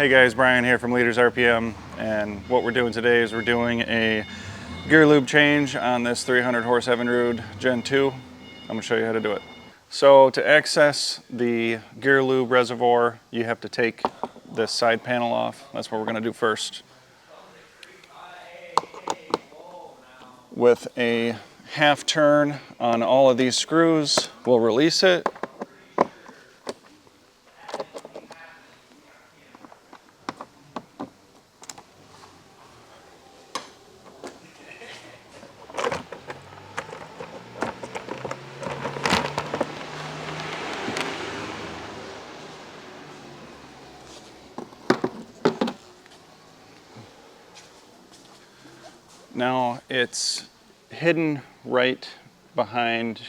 Hey guys, Brian here from Leaders RPM, and what we're doing today is we're doing a gear lube change on this 300 horse Evinrude Gen2. I'm going to show you how to do it. So to access the gear lube reservoir, you have to take this side panel off. That's what we're going to do first. With a half turn on all of these screws, we'll release it. Now it's hidden right behind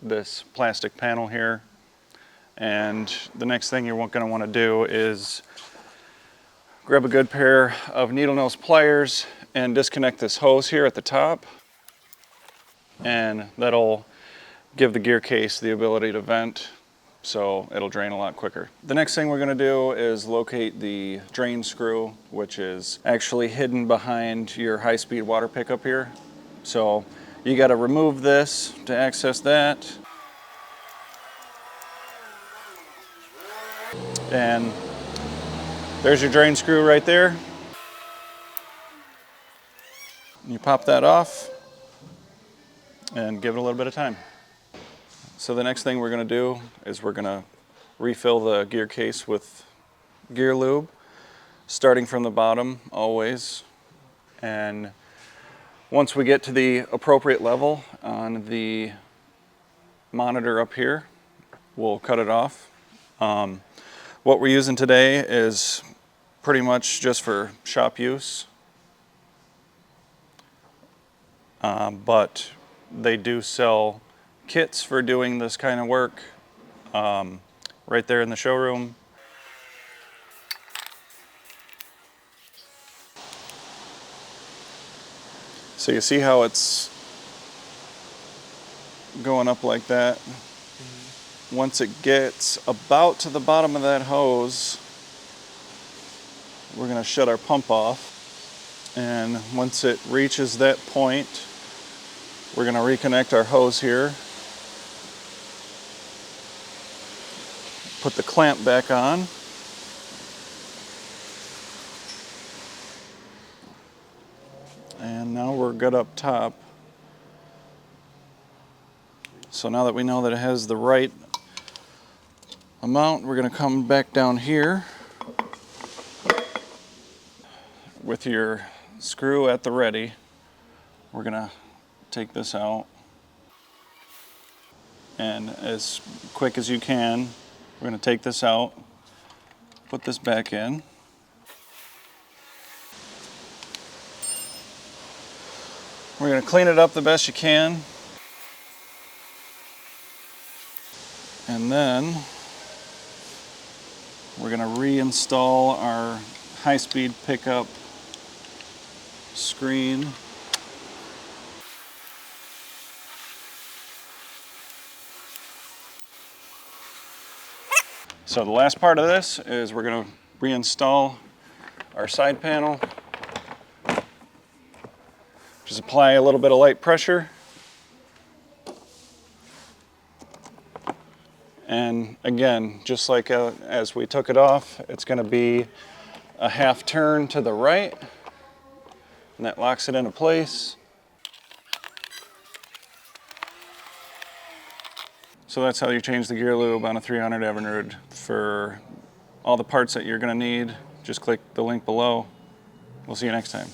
this plastic panel here, and the next thing you're going to want to do is grab a good pair of needle nose pliers and disconnect this hose here at the top, and that'll give the gear case the ability to vent, so it'll drain a lot quicker. The next thing we're going to do is locate the drain screw, which is actually hidden behind your high-speed water pickup here. So you got to remove this to access that. And there's your drain screw right there. You pop that off and give it a little bit of time. So the next thing we're going to do is we're going to refill the gear case with gear lube, starting from the bottom always. And once we get to the appropriate level on the monitor up here, we'll cut it off. What we're using today is pretty much just for shop use, but they do sell kits for doing this kind of work right there in the showroom. So you see how it's going up like that. Once it gets about to the bottom of that hose, we're going to shut our pump off, and once it reaches that point, we're going to reconnect our hose here, put the clamp back on, and now we're good up top. So now that we know that it has the right amount, we're going to come back down here with your screw at the ready. We're going to take this out, and as quick as you can, we're going to take this out, put this back in. We're going to clean it up the best you can, and then we're going to reinstall our high-speed pickup screen. So the last part of this is we're going to reinstall our side panel. Just apply a little bit of light pressure. And again, just like as we took it off, it's going to be a half turn to the right, and that locks it into place. So that's how you change the gear lube on a 300 Evinrude. For all the parts that you're going to need, just click the link below. We'll see you next time.